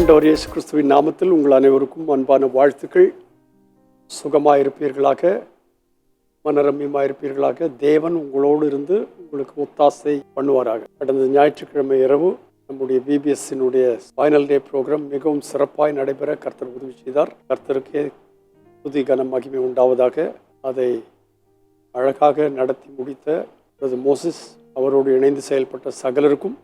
ஆண்டவர் இயேசு கிறிஸ்துவின் நாமத்தில் உங்கள் அனைவருக்கும் அன்பான வாழ்த்துக்கள். சுகமாயிருப்பீர்களாக, மனரம்யமாயிருப்பீர்களாக. தேவன் உங்களோடு இருந்து உங்களுக்கு ஒத்தாசை பண்ணுவாராக. கடந்த ஞாயிற்றுக்கிழமை இரவு நம்முடைய பிபிஎஸ்ஸினுடைய ஃபைனல் டே ப்ரோக்ராம் மிகவும் சிறப்பாய் நடைபெற கர்த்தர் உதவி செய்தார். கர்த்தருக்கே துதி கன மகிமை உண்டாவதாக. அதை அழகாக நடத்தி முடித்த மோசஸ் அவரோடு இணைந்து செயல்பட்ட சகலருக்கும்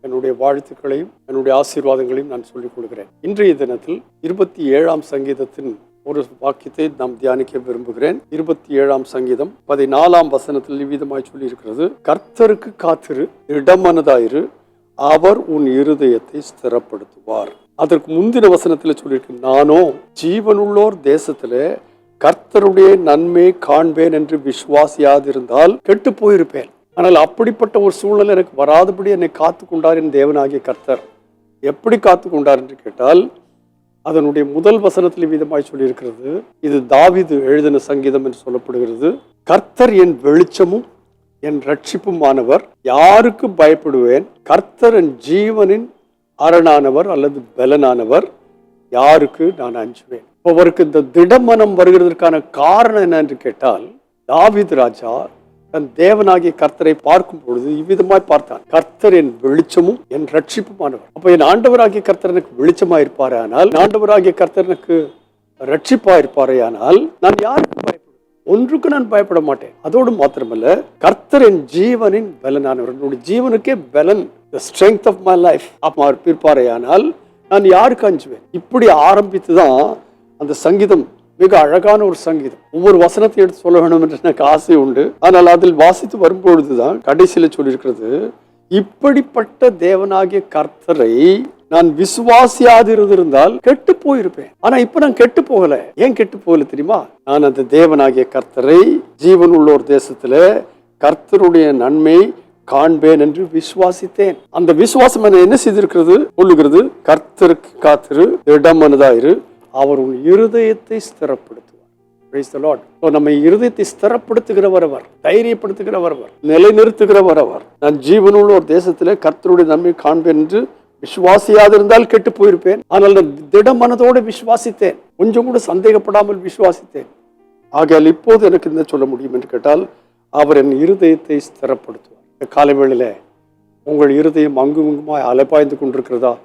என்னுடைய வாழ்த்துக்களையும் என்னுடைய ஆசீர்வாதங்களையும் நான் சொல்லிக் கொள்கிறேன். இன்றைய தினத்தில் 27ஆம் சங்கீதத்தின் ஒரு வாக்கியத்தை நாம் தியானிக்க விரும்புகிறேன். 27ஆம் சங்கீதம் 14ஆம் வசனத்தில் இவ்விதமாய் சொல்லி இருக்கிறது, கர்த்தருக்கு காத்திரு, இடமனதாயிரு, அவர் உன் இருதயத்தை ஸ்திரப்படுத்துவார். அதற்கு முந்தின வசனத்தில் சொல்லியிருக்கு, நானோ ஜீவனுள்ளோர் தேசத்திலே கர்த்தருடைய நன்மை காண்பேன் என்று விசுவாசியாதிருந்தால் கெட்டு போயிருப்பேன். ஆனால் அப்படிப்பட்ட ஒரு சூழ்நிலை எனக்கு வராதபடி என்னை காத்து கொண்டார் என் தேவனாகிய கர்த்தர். எப்படி காத்து கொண்டார் என்று கேட்டால், அதனுடைய முதல் வசனத்தில் விதமாய் சொல்லியிருக்கிறது, இது தாவீது எழுதின சங்கீதம் என்று சொல்லப்படுகிறது. கர்த்தர் என் வெளிச்சமும் என் ரட்சிப்புமானவர், யாருக்கு பயப்படுவேன்? கர்த்தர் என் ஜீவனின் அரணானவர் அல்லது பலனானவர், யாருக்கு நான் அஞ்சுவேன்? அவருக்கு இந்த திடமனம் வருகிறதற்கான காரணம் என்ன என்று கேட்டால், தாவீது ராஜா தன் தேவனாகிய கர்த்தரை பார்க்கும் பொழுது இவ்விதமாய் பார்த்தான், கர்த்தர் என் வெளிச்சமும் என் ரட்சிப்புமானவர். அப்ப என் ஆண்டவராகிய கர்த்தர் எனக்கு வெளிச்சமா இருப்பாரே ஆனால், ஆண்டவராகிய கர்த்தர் எனக்கு ரட்சிப்பா இருப்பாரே ஆனால், நான் யாருக்கு பயப்படுவேன்? ஒன்றுக்கு நான் பயப்பட மாட்டேன். அதோடு மாத்திரமல்ல, கர்த்தர் என் ஜீவனின் பலனானவர், என்னுடைய ஜீவனுக்கே பலன், the strength of my life அவர் இருப்பாரே ஆனால் நான் யாருக்கு அஞ்சுவேன்? இப்படி ஆரம்பித்துதான் அந்த சங்கீதம் மிக அழகான ஒரு சங்கீதம். ஒவ்வொரு வசனத்தை எடுத்து சொல்ல வேண்டும் என்று எனக்கு ஆசை உண்டு. ஆனால் அதில் வாசித்து வரும்பொழுதுதான் கடைசியில் சொல்லியிருக்கிறது, இப்படிப்பட்ட தேவனாகிய கர்த்தரை நான் விசுவாசியாதிருந்தால் கெட்டு போயிருப்பேன். ஆனா இப்ப நான் கெட்டு போகல. ஏன் கெட்டு போகல தெரியுமா? நான் அந்த தேவனாகிய கர்த்தரை ஜீவன் உள்ளோர் தேசத்துல கர்த்தருடைய நன்மை காண்பேன் என்று விசுவாசித்தேன். அந்த விசுவாசம் என்ன செய்திருக்கிறது சொல்லுகிறது, கர்த்தருக்கு காத்திரு, இடமனதாயிரு, அவர் உன் இருதயத்தை ஸ்திரப்படுத்துவார். Praise the Lord. நம்ம இருதயத்தை ஸ்திரப்படுத்துகிறவர் அவர், தைரியப்படுத்துகிறவர் அவர், நிலைநிறுத்துகிறவர் அவர். நான் ஜீவனுள்ள ஒரு தேசத்திலே கர்த்தருடைய நன்மை காண்பேன் என்று விசுவாசியாதிருந்தால் கெட்டு போயிருப்பேன். ஆனால் நான் திடமனதோடு விசுவாசித்தேன், கொஞ்சம் கூட சந்தேகப்படாமல் விசுவாசித்தேன். ஆகையால் இப்போது எனக்கு என்ன சொல்ல முடியும் என்று கேட்டால், அவர் என் இருதயத்தை ஸ்திரப்படுத்துவார். இந்த காலை வேளையில உங்கள் இருதயம் அங்குமாய் அலைப்பாய்ந்து கொண்டிருக்கிறதா?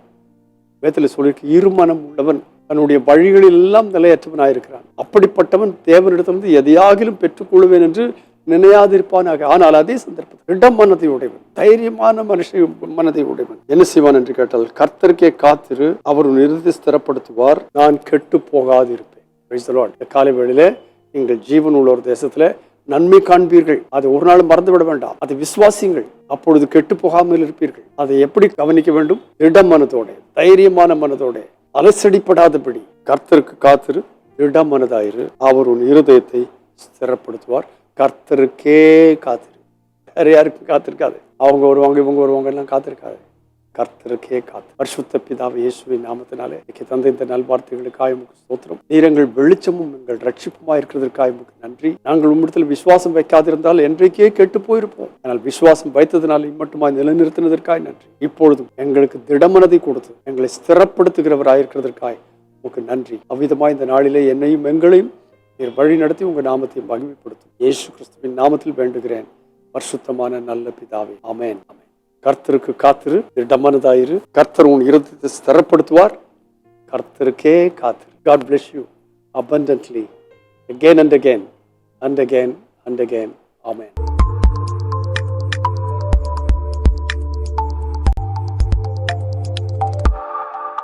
வேதத்தில் சொல்லியிருக்கு, இருமனம் உள்ளவன் தன்னுடைய வழிகளில் எல்லாம் நிலையற்றவனாயிருக்கிறான். அப்படிப்பட்டவன் தேவனிடத்திலிருந்து எதையாகிலும் பெற்றுக்கொள்வேன் என்று நினையாதிருப்பானாக. ஆனால் அதே சந்தர்ப்பத்தில் இடம் மனதை உடையவன், தைரியமான மனதை உடையவன் என்ன செய்வான் என்று கேட்டால், கர்த்தருக்கே காத்திரு, அவர் உன் இருதயத்தை ஸ்திரப்படுத்துவார், நான் கெட்டு போகாதிருப்பேன். Praise the Lord. இந்த காலை வேளையிலே நீங்கள் ஜீவன் உள்ள ஒரு தேசத்துல நன்மை காண்பீர்கள். அதை ஒரு நாள் மறந்துவிட வேண்டாம். அதை விசுவாசியுங்கள், அப்பொழுது கெட்டு போகாமல் இருப்பீர்கள். அதை எப்படி கவனிக்க வேண்டும்? இடம் மனதோட, தைரியமான மனதோட, அலசடிப்படாதபடி கர்த்தருக்கு காத்திரு, இடம் மனதாயிரு, அவர் உன் இருதயத்தை ஸ்திரப்படுத்துவார். கர்த்தருக்கே காத்திரு, வேற யாருக்கும் காத்திருக்காது. அவங்க வருவாங்க இவங்க வருவாங்க எல்லாம் காத்திருக்காது, கர்த்தருக்கே காத்து. பரிசுத்த பிதாவே இயேசுவின் நாமத்தினாலே தந்தை இந்த நல்வார்த்தைகளுக்காக உமக்கு ஸ்தோத்திரம். நீர் எங்கள் வெளிச்சமும் எங்கள் ரட்சிப்புமா இருக்கிறதற்காக உமக்கு நன்றி. நாங்கள் உம்மிடத்தில் விசுவாசம் வைக்காதிருந்தால் என்றைக்கே கெட்டு போயிருப்போம். ஆனால் விசுவாசம் வைத்ததினால் மட்டுமாய் நிலைநிறுத்தினதற்காக நன்றி. இப்பொழுதும் எங்களுக்கு திடமனதை கொடுத்து எங்களை ஸ்திரப்படுத்துகிறவராயிருக்கிறதற்காக உமக்கு நன்றி. அவ்விதமாய் இந்த நாளிலே என்னையும் எங்களையும் நீர் வழி நடத்தி உங்கள் நாமத்தை மகிமைப்படுத்தும். இயேசு கிறிஸ்துவின் நாமத்தில் வேண்டுகிறேன், பரிசுத்தமான நல்ல பிதாவே, ஆமென். கர்த்தருக்கு காத்திரு, இடமனதாயிரு, கர்த்தர் உன் இருதயத்தை ஸ்திரப்படுத்துவார். கர்த்தருக்கே காத்திரு. God bless you abundantly again and again and again and again. Amen.